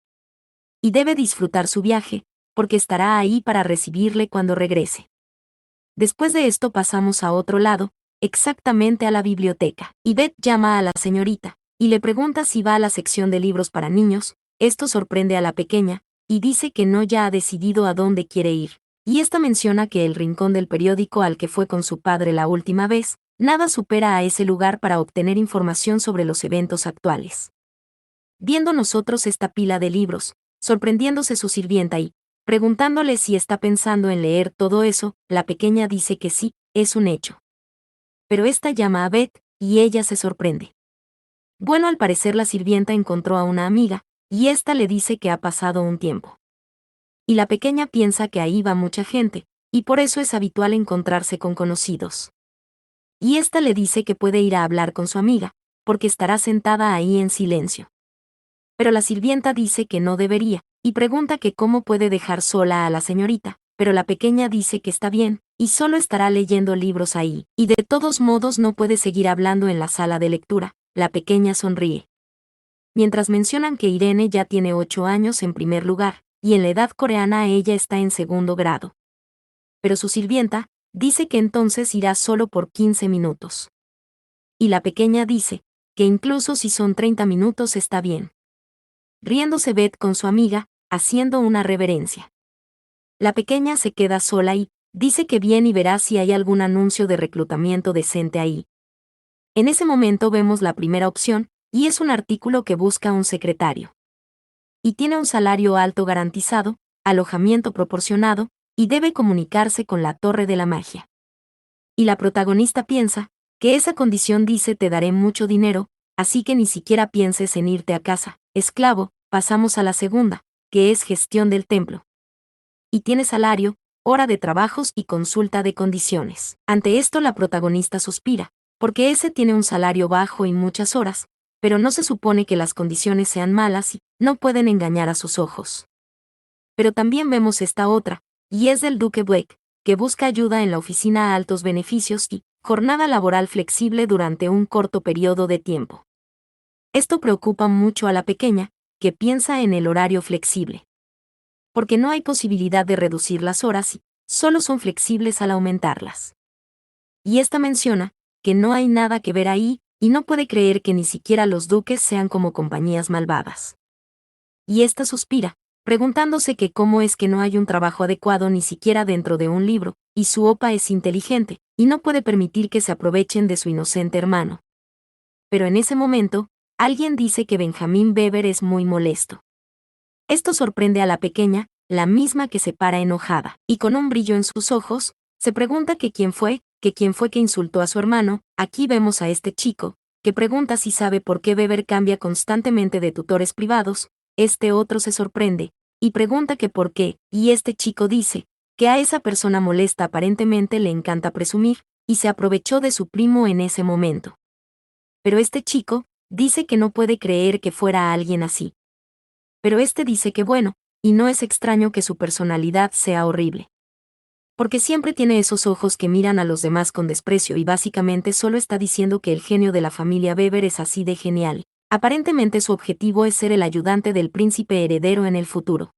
Y debe disfrutar su viaje, porque estará ahí para recibirle cuando regrese. Después de esto pasamos a otro lado, exactamente a la biblioteca, y Beth llama a la señorita, y le pregunta si va a la sección de libros para niños. Esto sorprende a la pequeña, y dice que no ya ha decidido a dónde quiere ir. Y esta menciona que el rincón del periódico al que fue con su padre la última vez, nada supera a ese lugar para obtener información sobre los eventos actuales. Viendo nosotros esta pila de libros, sorprendiéndose su sirvienta y preguntándole si está pensando en leer todo eso, la pequeña dice que sí, es un hecho. Pero esta llama a Beth, y ella se sorprende. Bueno, al parecer la sirvienta encontró a una amiga, y ésta le dice que ha pasado un tiempo. Y la pequeña piensa que ahí va mucha gente, y por eso es habitual encontrarse con conocidos. Y ésta le dice que puede ir a hablar con su amiga, porque estará sentada ahí en silencio. Pero la sirvienta dice que no debería, y pregunta que cómo puede dejar sola a la señorita, pero la pequeña dice que está bien, y solo estará leyendo libros ahí, y de todos modos no puede seguir hablando en la sala de lectura. La pequeña sonríe. Mientras mencionan que Irene ya tiene 8 años en primer lugar, y en la edad coreana ella está en segundo grado. Pero su sirvienta dice que entonces irá solo por 15 minutos. Y la pequeña dice que incluso si son 30 minutos está bien. Riéndose Beth con su amiga, haciendo una reverencia. La pequeña se queda sola y dice que bien y verá si hay algún anuncio de reclutamiento decente ahí. En ese momento vemos la primera opción, y es un artículo que busca un secretario. Y tiene un salario alto garantizado, alojamiento proporcionado, y debe comunicarse con la Torre de la Magia. Y la protagonista piensa que esa condición dice te daré mucho dinero, así que ni siquiera pienses en irte a casa, esclavo. Pasamos a la segunda, que es gestión del templo. Y tiene salario, hora de trabajos y consulta de condiciones. Ante esto la protagonista suspira, porque ese tiene un salario bajo y muchas horas, pero no se supone que las condiciones sean malas y no pueden engañar a sus ojos. Pero también vemos esta otra, y es del Duque Blake, que busca ayuda en la oficina a altos beneficios y jornada laboral flexible durante un corto periodo de tiempo. Esto preocupa mucho a la pequeña, que piensa en el horario flexible. Porque no hay posibilidad de reducir las horas y solo son flexibles al aumentarlas. Y esta menciona que no hay nada que ver ahí y no puede creer que ni siquiera los duques sean como compañías malvadas. Y esta suspira, preguntándose que cómo es que no hay un trabajo adecuado ni siquiera dentro de un libro, y su opa es inteligente, y no puede permitir que se aprovechen de su inocente hermano. Pero en ese momento, alguien dice que Benjamín Weber es muy molesto. Esto sorprende a la pequeña, la misma que se para enojada, y con un brillo en sus ojos, se pregunta que quién fue que insultó a su hermano. Aquí vemos a este chico, que pregunta si sabe por qué Weber cambia constantemente de tutores privados. Este otro se sorprende, y pregunta que por qué, y este chico dice, que a esa persona molesta aparentemente le encanta presumir, y se aprovechó de su primo en ese momento. Pero este chico, dice que no puede creer que fuera alguien así. Pero este dice que bueno, y no es extraño que su personalidad sea horrible. Porque siempre tiene esos ojos que miran a los demás con desprecio y básicamente solo está diciendo que el genio de la familia Weber es así de genial. Aparentemente su objetivo es ser el ayudante del príncipe heredero en el futuro.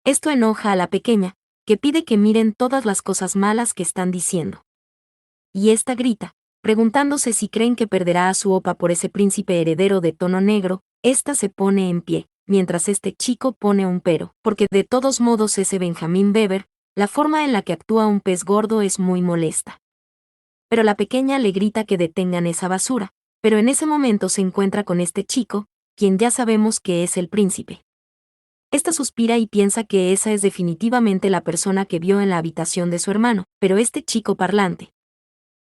Esto enoja a la pequeña, que pide que miren todas las cosas malas que están diciendo. Y esta grita, preguntándose si creen que perderá a su opa por ese príncipe heredero de tono negro. Esta se pone en pie, mientras este chico pone un pero, porque de todos modos ese Benjamín Weber, la forma en la que actúa un pez gordo es muy molesta. Pero la pequeña le grita que detengan esa basura, pero en ese momento se encuentra con este chico, quien ya sabemos que es el príncipe. Esta suspira y piensa que esa es definitivamente la persona que vio en la habitación de su hermano, pero este chico parlante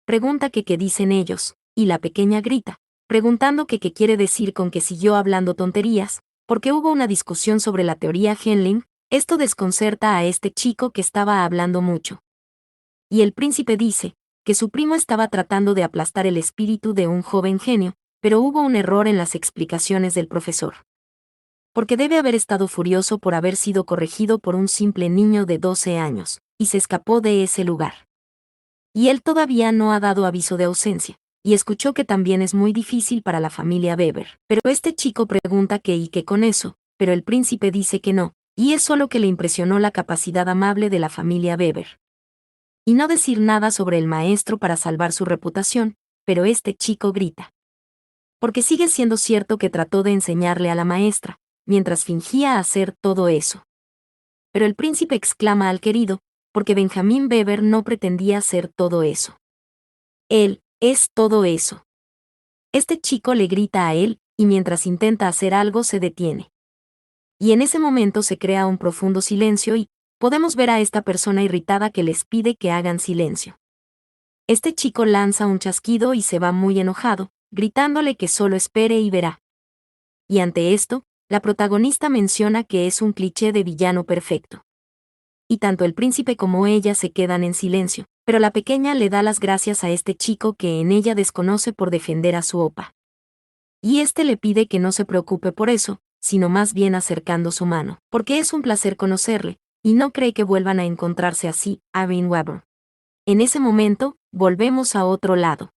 pregunta que qué dicen ellos, y la pequeña grita, preguntando que qué quiere decir con que siguió hablando tonterías, porque hubo una discusión sobre la teoría Henling. Esto desconcerta a este chico que estaba hablando mucho. Y el príncipe dice, que su primo estaba tratando de aplastar el espíritu de un joven genio, pero hubo un error en las explicaciones del profesor. Porque debe haber estado furioso por haber sido corregido por un simple niño de 12 años, y se escapó de ese lugar. Y él todavía no ha dado aviso de ausencia, y escuchó que también es muy difícil para la familia Weber. Pero este chico pregunta qué y qué con eso, pero el príncipe dice que no, y es solo que le impresionó la capacidad amable de la familia Weber. Y no decir nada sobre el maestro para salvar su reputación, pero este chico grita. Porque sigue siendo cierto que trató de enseñarle a la maestra, mientras fingía hacer todo eso. Pero el príncipe exclama al querido, porque Benjamín Weber no pretendía hacer todo eso. Él es todo eso. Este chico le grita a él, y mientras intenta hacer algo se detiene. Y en ese momento se crea un profundo silencio y podemos ver a esta persona irritada que les pide que hagan silencio. Este chico lanza un chasquido y se va muy enojado, gritándole que solo espere y verá. Y ante esto, la protagonista menciona que es un cliché de villano perfecto. Y tanto el príncipe como ella se quedan en silencio, pero la pequeña le da las gracias a este chico que en ella desconoce por defender a su opa. Y este le pide que no se preocupe por eso, sino más bien acercando su mano, porque es un placer conocerle, y no cree que vuelvan a encontrarse así, Arvin Weber. En ese momento, volvemos a otro lado.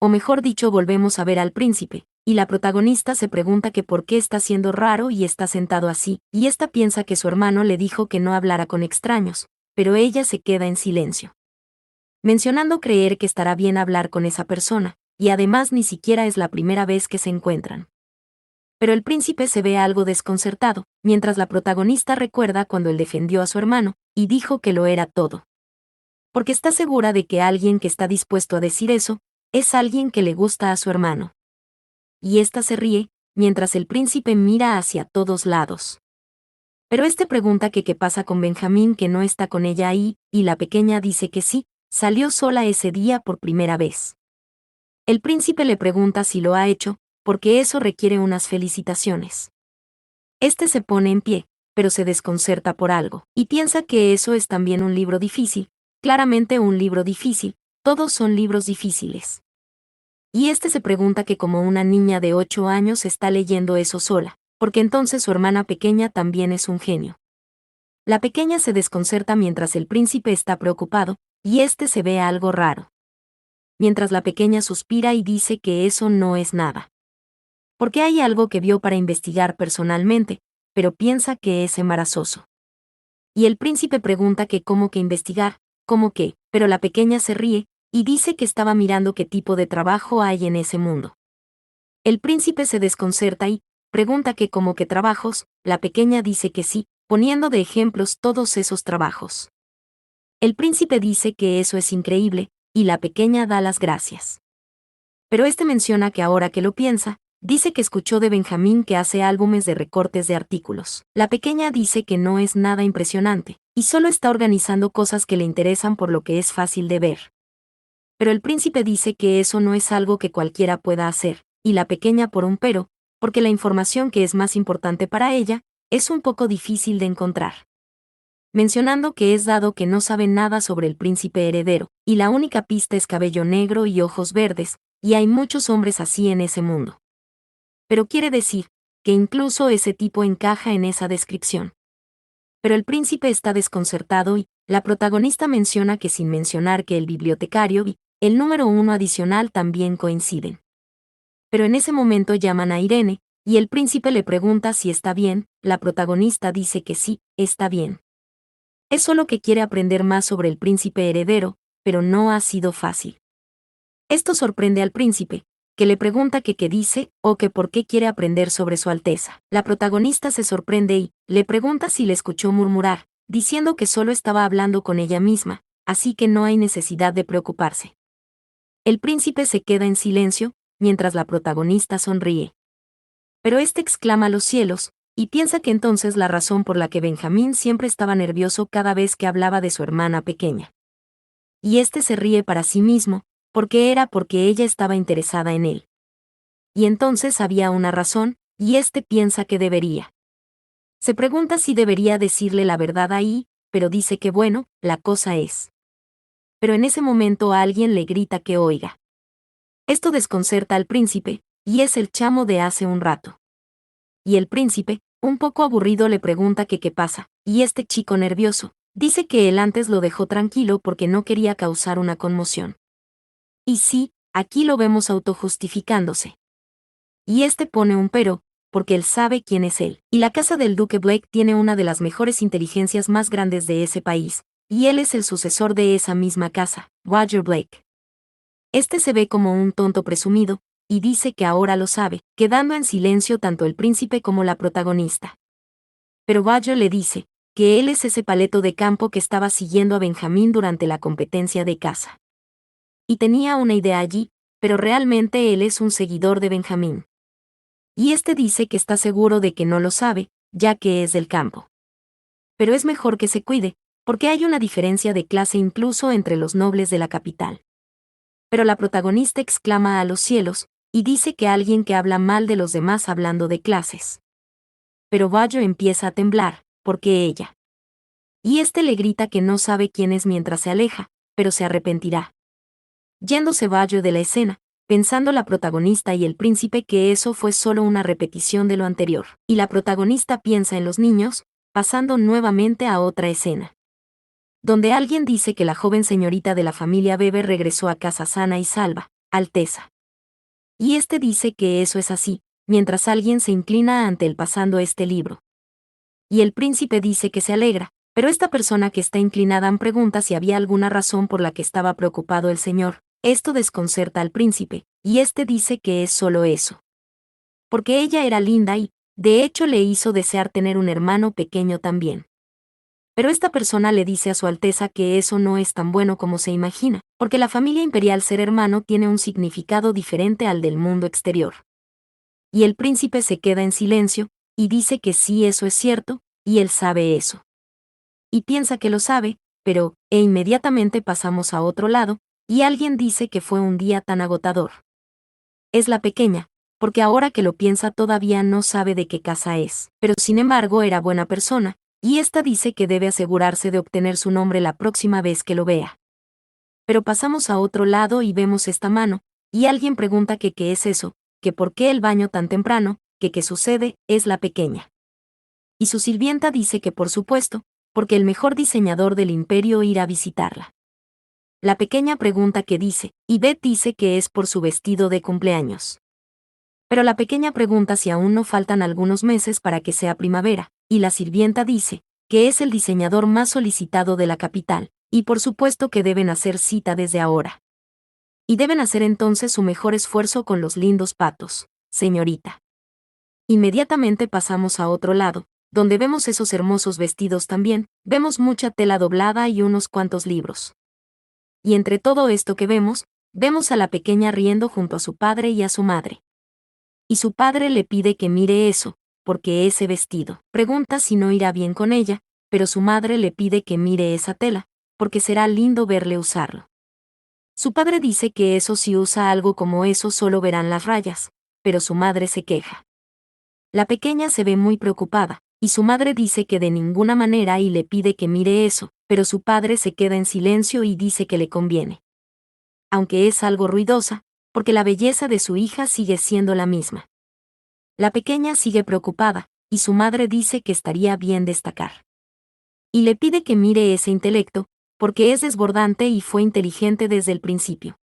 O mejor dicho, volvemos a ver al príncipe, y la protagonista se pregunta que por qué está siendo raro y está sentado así, y esta piensa que su hermano le dijo que no hablara con extraños, pero ella se queda en silencio. Mencionando creer que estará bien hablar con esa persona, y además ni siquiera es la primera vez que se encuentran. Pero el príncipe se ve algo desconcertado, mientras la protagonista recuerda cuando él defendió a su hermano, y dijo que lo era todo. Porque está segura de que alguien que está dispuesto a decir eso, es alguien que le gusta a su hermano. Y ésta se ríe, mientras el príncipe mira hacia todos lados. Pero este pregunta que qué pasa con Benjamín que no está con ella ahí, y la pequeña dice que sí, salió sola ese día por primera vez. El príncipe le pregunta si lo ha hecho, porque eso requiere unas felicitaciones. Este se pone en pie, pero se desconcerta por algo, y piensa que eso es también un libro difícil, claramente un libro difícil, todos son libros difíciles. y se pregunta que como una niña de 8 años está leyendo eso sola, porque entonces su hermana pequeña también es un genio. La pequeña se desconcerta mientras el príncipe está preocupado, y se ve algo raro. Mientras la pequeña suspira y dice que eso no es nada. Porque hay algo que vio para investigar personalmente, pero piensa que es embarazoso. Y el príncipe pregunta que cómo que investigar, cómo que, pero la pequeña se ríe, y dice que estaba mirando qué tipo de trabajo hay en ese mundo. El príncipe se desconcerta y pregunta que cómo que trabajos, la pequeña dice que sí, poniendo de ejemplos todos esos trabajos. El príncipe dice que eso es increíble, y la pequeña da las gracias. Pero menciona que ahora que lo piensa, dice que escuchó de Benjamín que hace álbumes de recortes de artículos. La pequeña dice que no es nada impresionante, y solo está organizando cosas que le interesan por lo que es fácil de ver. Pero el príncipe dice que eso no es algo que cualquiera pueda hacer, y la pequeña por un pero, porque la información que es más importante para ella, es un poco difícil de encontrar. Mencionando que es dado que no sabe nada sobre el príncipe heredero, y la única pista es cabello negro y ojos verdes, y hay muchos hombres así en ese mundo. Pero quiere decir, que incluso ese tipo encaja en esa descripción. Pero el príncipe está desconcertado y, la protagonista menciona que sin mencionar que el bibliotecario y el número 1 adicional también coinciden. Pero en ese momento llaman a Irene, y el príncipe le pregunta si está bien, la protagonista dice que sí, está bien. Es solo que quiere aprender más sobre el príncipe heredero, pero no ha sido fácil. Esto sorprende al príncipe, que le pregunta que qué dice, o que por qué quiere aprender sobre su Alteza. La protagonista se sorprende y le pregunta si le escuchó murmurar, diciendo que solo estaba hablando con ella misma, así que no hay necesidad de preocuparse. El príncipe se queda en silencio, mientras la protagonista sonríe. Pero exclama a los cielos, y piensa que entonces la razón por la que Benjamín siempre estaba nervioso cada vez que hablaba de su hermana pequeña. Y se ríe para sí mismo, porque ella estaba interesada en él. Y entonces había una razón, y piensa que debería. Se pregunta si debería decirle la verdad ahí, pero dice que bueno, la cosa es. Pero en ese momento alguien le grita que oiga. Esto desconcerta al príncipe, y es el chamo de hace un rato. Y el príncipe, un poco aburrido, le pregunta que qué pasa, y chico nervioso, dice que él antes lo dejó tranquilo porque no quería causar una conmoción. Y sí, aquí lo vemos autojustificándose. Y pone un pero, porque él sabe quién es él. Y la casa del Duque Blake tiene una de las mejores inteligencias más grandes de ese país, y él es el sucesor de esa misma casa, Roger Blake. Se ve como un tonto presumido, y dice que ahora lo sabe, quedando en silencio tanto el príncipe como la protagonista. Pero Roger le dice, que él es ese paleto de campo que estaba siguiendo a Benjamín durante la competencia de caza. Y tenía una idea allí, pero realmente él es un seguidor de Benjamín. Y dice que está seguro de que no lo sabe, ya que es del campo. Pero es mejor que se cuide, porque hay una diferencia de clase incluso entre los nobles de la capital. Pero la protagonista exclama a los cielos, y dice que alguien que habla mal de los demás hablando de clases. Pero Roger empieza a temblar, porque ella. Y le grita que no sabe quién es mientras se aleja, pero se arrepentirá. Yéndose Roger de la escena, pensando la protagonista y el príncipe que eso fue solo una repetición de lo anterior. Y la protagonista piensa en los niños, pasando nuevamente a otra escena. Donde alguien dice que la joven señorita de la familia Weber regresó a casa sana y salva, Alteza. Y dice que eso es así, mientras alguien se inclina ante él pasando libro. Y el príncipe dice que se alegra, pero esta persona que está inclinada pregunta si había alguna razón por la que estaba preocupado el señor. Esto desconcerta al príncipe, y dice que es solo eso. Porque ella era linda y, de hecho, le hizo desear tener un hermano pequeño también. Pero esta persona le dice a su Alteza que eso no es tan bueno como se imagina, porque la familia imperial ser hermano tiene un significado diferente al del mundo exterior. Y el príncipe se queda en silencio, y dice que sí, eso es cierto, y él sabe eso. Y piensa que lo sabe, pero, inmediatamente pasamos a otro lado, y alguien dice que fue un día tan agotador. Es la pequeña, porque ahora que lo piensa todavía no sabe de qué casa es, pero sin embargo era buena persona, y dice que debe asegurarse de obtener su nombre la próxima vez que lo vea. Pero pasamos a otro lado y vemos esta mano, y alguien pregunta que qué es eso, que por qué el baño tan temprano, que qué sucede, es la pequeña. Y su sirvienta dice que por supuesto, porque el mejor diseñador del imperio irá a visitarla. La pequeña pregunta qué dice, y Beth dice que es por su vestido de cumpleaños. Pero la pequeña pregunta si aún no faltan algunos meses para que sea primavera, y la sirvienta dice que es el diseñador más solicitado de la capital, y por supuesto que deben hacer cita desde ahora. Y deben hacer entonces su mejor esfuerzo con los lindos patos, señorita. Inmediatamente pasamos a otro lado, donde vemos esos hermosos vestidos también, vemos mucha tela doblada y unos cuantos libros. Y entre todo esto que vemos a la pequeña riendo junto a su padre y a su madre. Y su padre le pide que mire eso, porque ese vestido. Pregunta si no irá bien con ella, pero su madre le pide que mire esa tela, porque será lindo verle usarlo. Su padre dice que eso si usa algo como eso solo verán las rayas, pero su madre se queja. La pequeña se ve muy preocupada, y su madre dice que de ninguna manera y le pide que mire eso, pero su padre se queda en silencio y dice que le conviene. Aunque es algo ruidosa, porque la belleza de su hija sigue siendo la misma. La pequeña sigue preocupada, y su madre dice que estaría bien destacar. Y le pide que mire ese intelecto, porque es desbordante y fue inteligente desde el principio.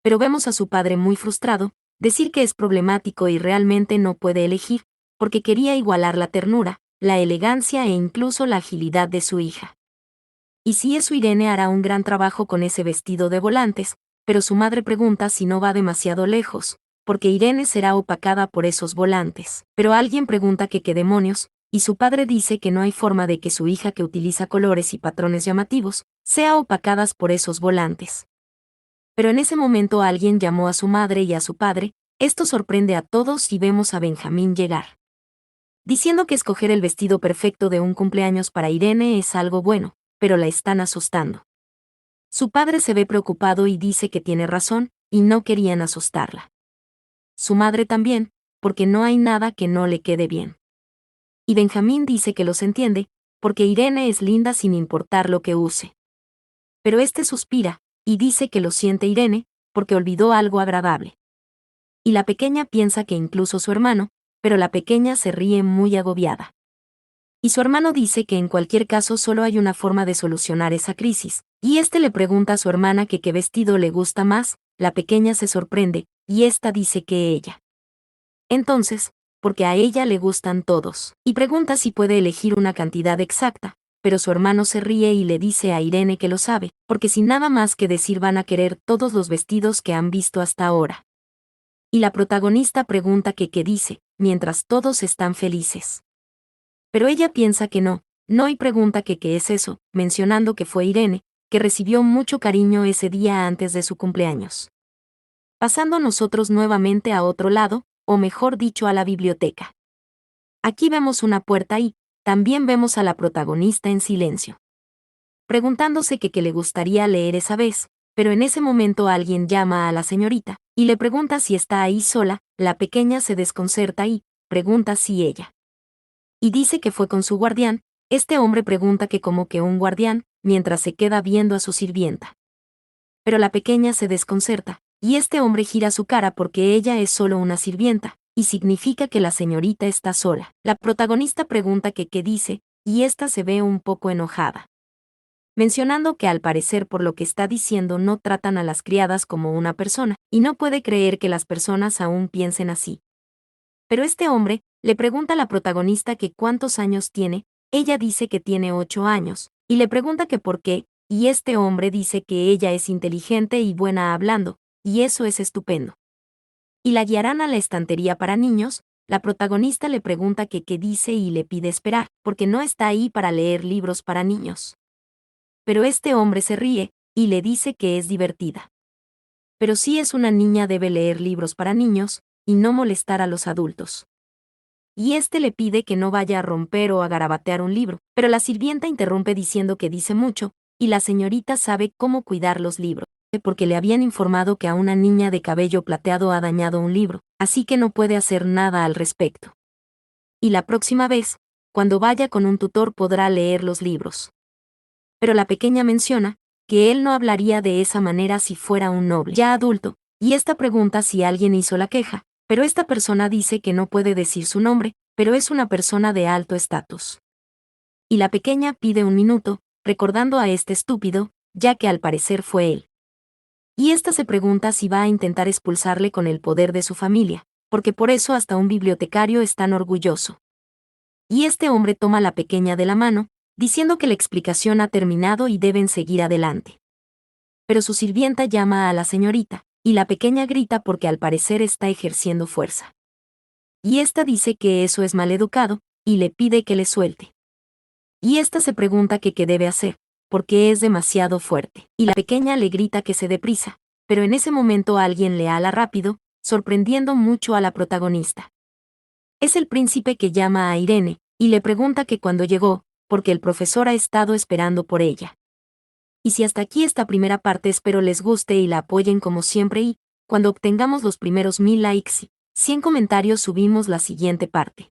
Pero vemos a su padre muy frustrado, decir que es problemático y realmente no puede elegir, porque quería igualar la ternura, la elegancia e incluso la agilidad de su hija. Y si eso Irene hará un gran trabajo con ese vestido de volantes, pero su madre pregunta si no va demasiado lejos, porque Irene será opacada por esos volantes. Pero alguien pregunta que qué demonios, y su padre dice que no hay forma de que su hija que utiliza colores y patrones llamativos, sea opacadas por esos volantes. Pero en ese momento alguien llamó a su madre y a su padre, esto sorprende a todos y vemos a Benjamín llegar. Diciendo que escoger el vestido perfecto de un cumpleaños para Irene es algo bueno, pero la están asustando. Su padre se ve preocupado y dice que tiene razón, y no querían asustarla. Su madre también, porque no hay nada que no le quede bien. Y Benjamín dice que los entiende, porque Irene es linda sin importar lo que use. Pero este suspira, y dice que lo siente Irene, porque olvidó algo agradable. Y la pequeña piensa que incluso su hermano, pero la pequeña se ríe muy agobiada. Y su hermano dice que en cualquier caso solo hay una forma de solucionar esa crisis, y este le pregunta a su hermana que qué vestido le gusta más, la pequeña se sorprende, y esta dice que ella. Entonces, porque a ella le gustan todos, y pregunta si puede elegir una cantidad exacta, pero su hermano se ríe y le dice a Irene que lo sabe, porque sin nada más que decir van a querer todos los vestidos que han visto hasta ahora. Y la protagonista pregunta que qué dice, mientras todos están felices. Pero ella piensa que no y pregunta que qué es eso, mencionando que fue Irene, que recibió mucho cariño ese día antes de su cumpleaños. Pasando nosotros nuevamente a otro lado, o mejor dicho a la biblioteca. Aquí vemos una puerta y, también vemos a la protagonista en silencio. Preguntándose que qué le gustaría leer esa vez, pero en ese momento alguien llama a la señorita, y le pregunta si está ahí sola, la pequeña se desconcerta y, pregunta si ella. Y dice que fue con su guardián, este hombre pregunta que como que un guardián, mientras se queda viendo a su sirvienta. Pero la pequeña se desconcerta, y este hombre gira su cara porque ella es solo una sirvienta, y significa que la señorita está sola. La protagonista pregunta que qué dice, y esta se ve un poco enojada. Mencionando que al parecer por lo que está diciendo no tratan a las criadas como una persona, y no puede creer que las personas aún piensen así. Pero este hombre le pregunta a la protagonista que cuántos años tiene, ella dice que tiene 8 años, y le pregunta que por qué, y este hombre dice que ella es inteligente y buena hablando, y eso es estupendo. Y la guiarán a la estantería para niños, la protagonista le pregunta que qué dice y le pide esperar, porque no está ahí para leer libros para niños. Pero este hombre se ríe, y le dice que es divertida. Pero si es una niña debe leer libros para niños, y no molestar a los adultos. Y este le pide que no vaya a romper o a garabatear un libro, pero la sirvienta interrumpe diciendo que dice mucho, y la señorita sabe cómo cuidar los libros, porque le habían informado que a una niña de cabello plateado ha dañado un libro, así que no puede hacer nada al respecto. Y la próxima vez, cuando vaya con un tutor podrá leer los libros. Pero la pequeña menciona que él no hablaría de esa manera si fuera un noble ya adulto, Y esta pregunta si alguien hizo la queja, pero esta persona dice que no puede decir su nombre, pero es una persona de alto estatus. Y la pequeña pide un minuto, recordando a este estúpido, ya que al parecer fue él. Y esta se pregunta si va a intentar expulsarle con el poder de su familia, porque por eso hasta un bibliotecario es tan orgulloso. Y este hombre toma a la pequeña de la mano, diciendo que la explicación ha terminado y deben seguir adelante. Pero su sirvienta llama a la señorita, y la pequeña grita porque al parecer está ejerciendo fuerza. Y esta dice que eso es maleducado, y le pide que le suelte. Y esta se pregunta que qué debe hacer, porque es demasiado fuerte, y la pequeña le grita que se dé prisa, pero en ese momento alguien le ala rápido, sorprendiendo mucho a la protagonista. Es el príncipe que llama a Irene, y le pregunta que cuando llegó, porque el profesor ha estado esperando por ella. Y si hasta aquí esta primera parte espero les guste y la apoyen como siempre y, cuando obtengamos los primeros 1000 likes y 100 comentarios subimos la siguiente parte.